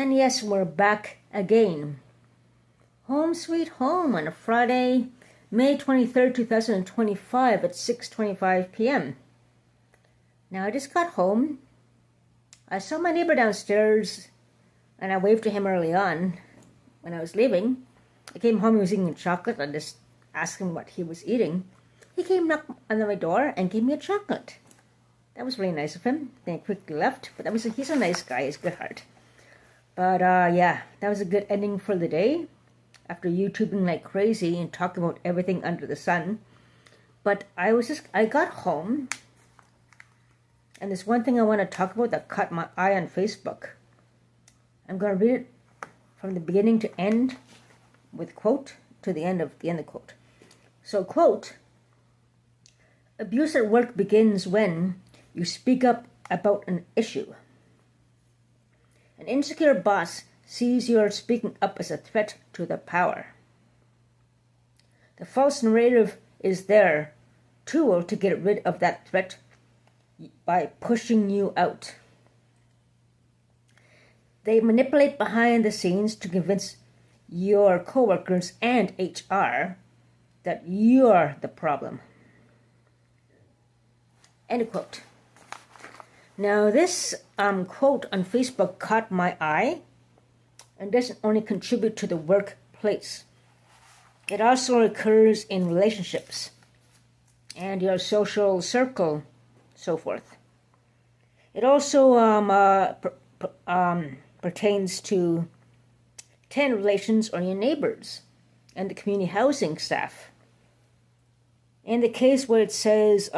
And yes, we're back again. Home sweet home on a Friday, May 23rd, 2025 at 6:25 p.m. Now I just got home. I saw my neighbor downstairs and I waved to him early on when I was leaving. I came home, he was eating chocolate. I just asked him what he was eating. He came knocked on my door and gave me a chocolate. That was really nice of him. Then he quickly left. But he's a nice guy. He's a good heart. But yeah, that was a good ending for the day. After YouTubing like crazy and talking about everything under the sun. But I got home. And there's one thing I want to talk about that caught my eye on Facebook. I'm going to read it from the beginning to end with quote to the end of the quote. So, quote, abuse at work begins when you speak up about an issue. An insecure boss sees your speaking up as a threat to their power. The false narrative is their tool to get rid of that threat by pushing you out. They manipulate behind the scenes to convince your coworkers and HR that you're the problem. End quote. Now this quote on Facebook caught my eye and doesn't only contribute to the workplace. It also occurs in relationships and your social circle, so forth. It also pertains to tenant relations or your neighbors and the community housing staff. In the case where it says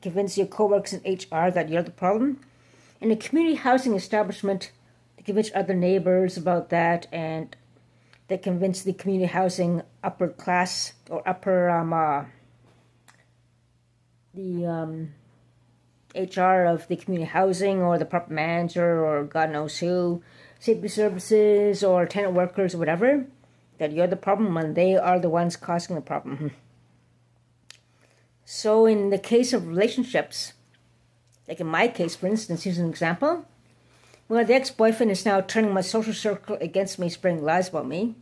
convince your coworkers and HR that you're the problem, in a community housing establishment, they convince other neighbors about that, and they convince the community housing upper class or upper the HR of the community housing or the property manager or God knows who, safety services or tenant workers or whatever, that you're the problem when they are the ones causing the problem. So in the case of relationships, like in my case, for instance, here's an example. Well, the ex-boyfriend is now turning my social circle against me, spreading lies about me.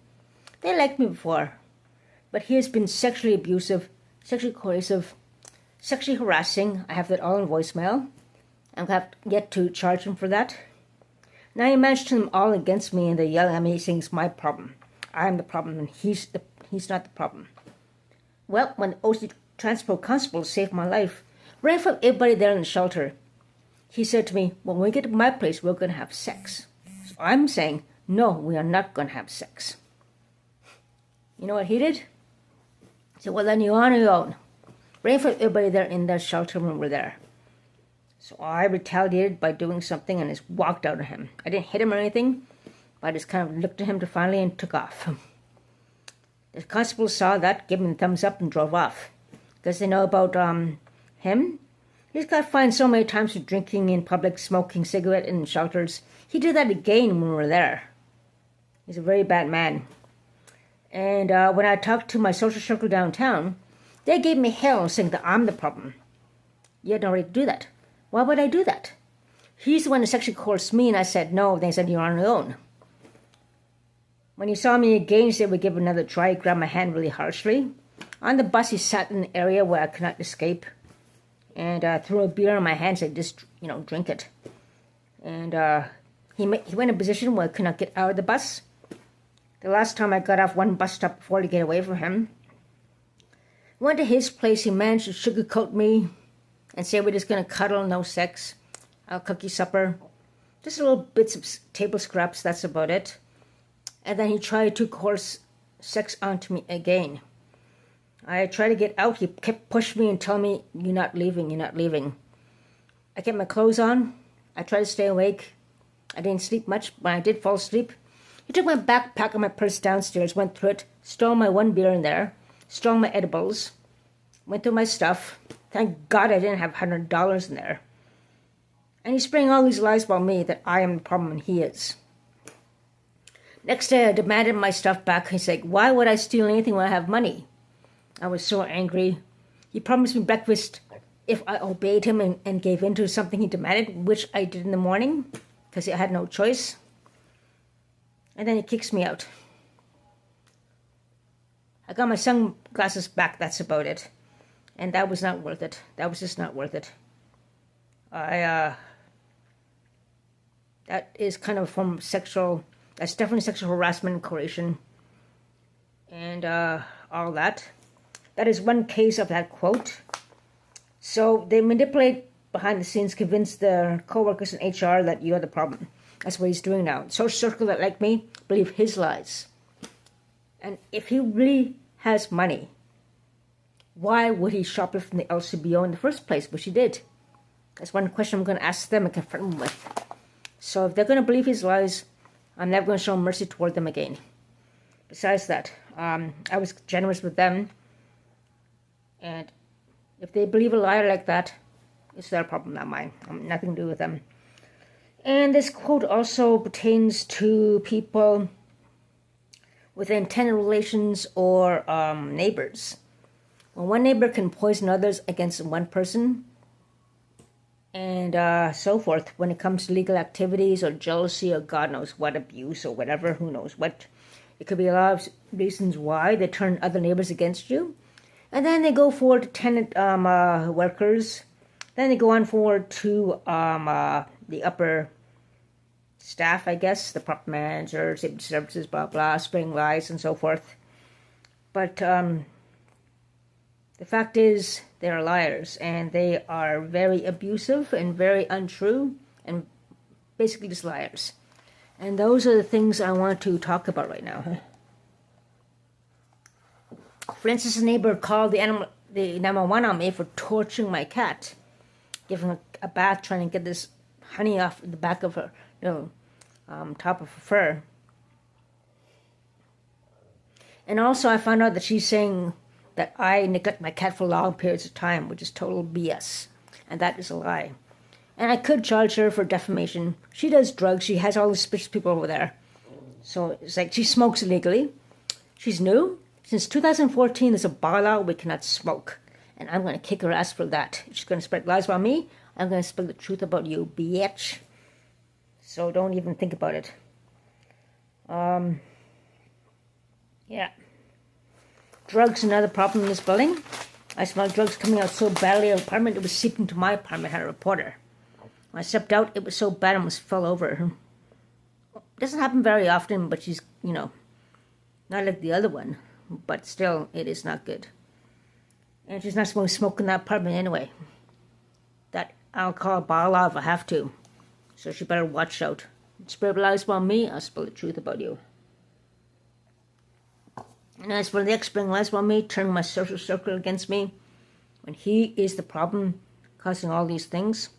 They liked me before, but he has been sexually abusive, sexually coercive, sexually harassing. I have that all in voicemail. I'm going to have yet to charge him for that. Now he managed to them all against me and they're yelling at me saying it's my problem. I'm the problem and he's not the problem. Well, when the OC Transport Constable saved my life, right from everybody there in the shelter, he said to me, when we get to my place, we're going to have sex. So I'm saying, no, we are not going to have sex. You know what he did? He said, well, then you're on your own. Right from everybody there in their shelter when we're there. So I retaliated by doing something and just walked out on him. I didn't hit him or anything, but I just kind of looked at him defiantly and took off. The constable saw that, gave him a thumbs up and drove off. Because they know about him. He's got fined so many times for drinking in public, smoking cigarette in shelters. He did that again when we were there. He's a very bad man. And when I talked to my social circle downtown, they gave me hell saying that I'm the problem. You had no right to do that. Why would I do that? He's the one who sexually coerced me, and I said no. They said you're on your own. When he saw me again, he said we'd give it another try. He grabbed my hand really harshly. On the bus, he sat in an area where I could not escape, and threw a beer in my hand and said, just, drink it. And he went in a position where I could not get out of the bus. The last time I got off one bus stop before to get away from him, went to his place. He managed to sugarcoat me and say we're just going to cuddle, no sex. I'll cook you supper. Just little bits of table scraps, that's about it. And then he tried to coerce sex onto me again. I tried to get out. He kept pushing me and telling me, you're not leaving, you're not leaving. I kept my clothes on. I tried to stay awake. I didn't sleep much. When I did fall asleep, he took my backpack and my purse downstairs, went through it, stole my one beer in there, stole my edibles, went through my stuff. Thank God I didn't have $100 in there. And he's spraying all these lies about me that I am the problem and he is. Next day, I demanded my stuff back. He's like, why would I steal anything when I have money? I was so angry. He promised me breakfast if I obeyed him and gave in to something he demanded, which I did in the morning. because I had no choice. And then he kicks me out. I got my sunglasses back, that's about it. And that was not worth it. That was just not worth it. That is kind of from that's definitely sexual harassment and coercion. And all that. That is one case of that quote. So they manipulate behind the scenes, convince their co-workers in HR that you are the problem. That's what he's doing now. Social circle that, like me, believe his lies. And if he really has money, why would he shoplift from the LCBO in the first place, which he did? That's one question I'm going to ask them and confront them with. So if they're going to believe his lies, I'm never going to show mercy toward them again. Besides that, I was generous with them. And if they believe a liar like that, it's their problem, not mine. I'm nothing to do with them. And this quote also pertains to people with intended relations or neighbors. When one neighbor can poison others against one person, and so forth, when it comes to legal activities or jealousy or God knows what, abuse or whatever, who knows what. It could be a lot of reasons why they turn other neighbors against you. And then they go forward to tenant workers. Then they go on forward to the upper staff, I guess, the property manager, safety services, blah, blah, spreading lies and so forth. But the fact is, they are liars, and they are very abusive and very untrue, and basically just liars. And those are the things I want to talk about right now. For instance, a neighbor called the 911 on me for torturing my cat, giving her a bath, trying to get this honey off the back of her, top of her fur. And also, I found out that she's saying that I neglect my cat for long periods of time, which is total BS, and that is a lie. And I could charge her for defamation. She does drugs. She has all the suspicious people over there. So it's like she smokes illegally. She's new. Since 2014, there's a bylaw we cannot smoke. And I'm going to kick her ass for that. If she's going to spread lies about me, I'm going to spread the truth about you, bitch. So don't even think about it. Yeah. Drugs, another problem in this building. I smelled drugs coming out so badly out of the apartment, it was seeping to my apartment. I had a reporter. When I stepped out, it was so bad I almost fell over. It doesn't happen very often, but she's, not like the other one. But still, it is not good. And she's not supposed to smoke in that apartment anyway. That I'll call a bylaw if I have to. So she better watch out. Spread lies about me, I'll spill the truth about you. And as for the next spreading lies about me, turning my social circle against me, when he is the problem causing all these things,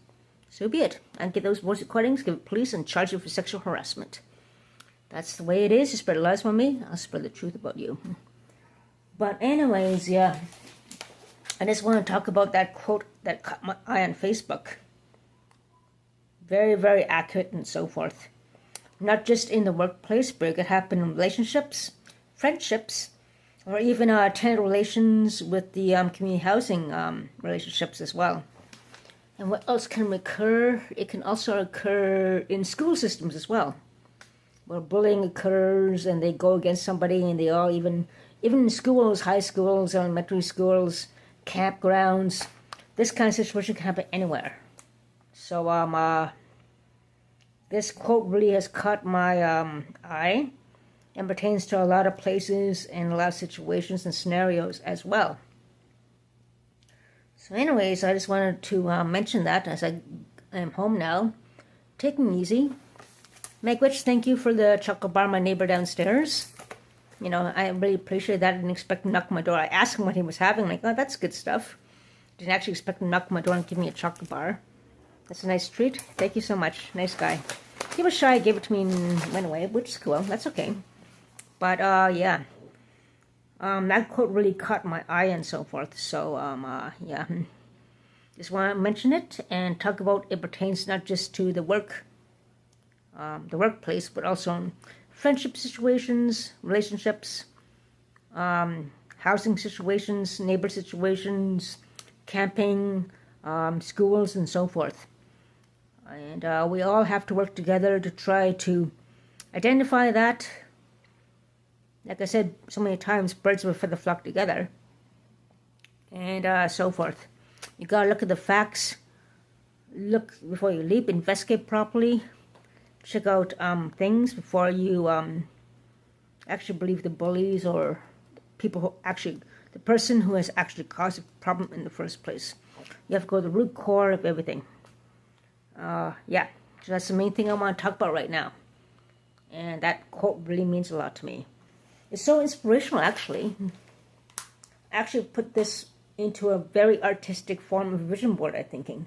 so be it. I'd get those voice recordings, give it to police, and charge you for sexual harassment. That's the way it is. You spread lies about me, I'll spread the truth about you. But anyways, yeah. I just want to talk about that quote that caught my eye on Facebook. Very, very accurate and so forth. Not just in the workplace, but it could happen in relationships, friendships, or even tenant relations with the community housing relationships as well. And what else can occur? It can also occur in school systems as well, where bullying occurs and they go against somebody, and they all even in schools, high schools, elementary schools, campgrounds, this kind of situation can happen anywhere. So this quote really has caught my eye and pertains to a lot of places and a lot of situations and scenarios as well. So anyways, I just wanted to mention that as I am home now, taking it easy. Meg Witch, thank you for the chocolate bar, my neighbor downstairs. I really appreciate that. I didn't expect him to knock on my door. I asked him what he was having. Like, oh, that's good stuff. Didn't actually expect him to knock on my door and give me a chocolate bar. That's a nice treat. Thank you so much. Nice guy. He was shy, gave it to me and went away, which is cool. That's okay. But, yeah. That quote really caught my eye and so forth. So, yeah. Just want to mention it and talk about it pertains not just to the workplace, but also in friendship situations, relationships, housing situations, neighbor situations, camping, schools, and so forth. And we all have to work together to try to identify that. Like I said so many times, birds will feather flock together. And so forth. You gotta look at the facts. Look before you leap. Investigate properly. Check out things before you actually believe the bullies or people who actually, the person who has actually caused the problem in the first place. You have to go to the root core of everything. Yeah, so that's the main thing I want to talk about right now. And that quote really means a lot to me. It's so inspirational, actually. I actually put this into a very artistic form of vision board, I'm thinking.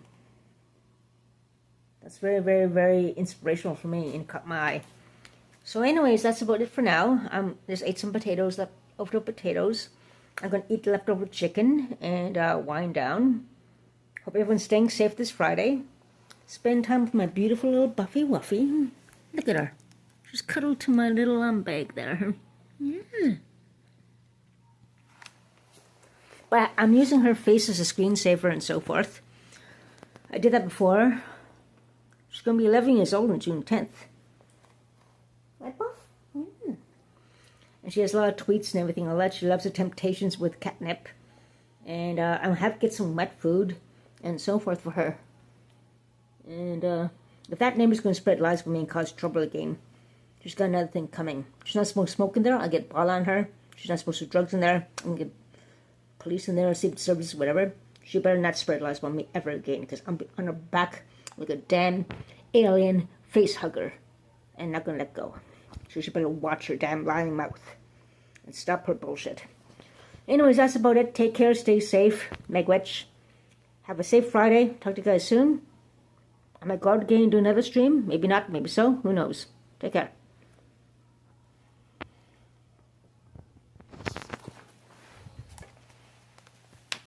That's very, very, very inspirational for me and caught my eye. So anyways, that's about it for now. Just ate some potatoes, leftover potatoes. I'm going to eat the leftover chicken and wind down. Hope everyone's staying safe this Friday. Spend time with my beautiful little Buffy Wuffy. Look at her. She's cuddled to my little bag there. Yeah. But I'm using her face as a screensaver and so forth. I did that before. She's going to be 11 years old on June 10th. Right, Buff? Yeah. And she has a lot of tweets and everything like that. She loves the Temptations with catnip. And I have to get some wet food and so forth for her. And if that neighbor's going to spread lies with me and cause trouble again, she's got another thing coming. She's not supposed to smoke in there. I'll get ball on her. She's not supposed to do drugs in there. I'm going to get police in there, secret service, whatever. She better not spread lies about me ever again, because I'm on her back like a damn alien face hugger and not going to let go. So she better watch her damn lying mouth and stop her bullshit. Anyways, that's about it. Take care, stay safe. Megwetch. Have a safe Friday. Talk to you guys soon. I might go out again and do another stream. Maybe not, maybe so. Who knows? Take care.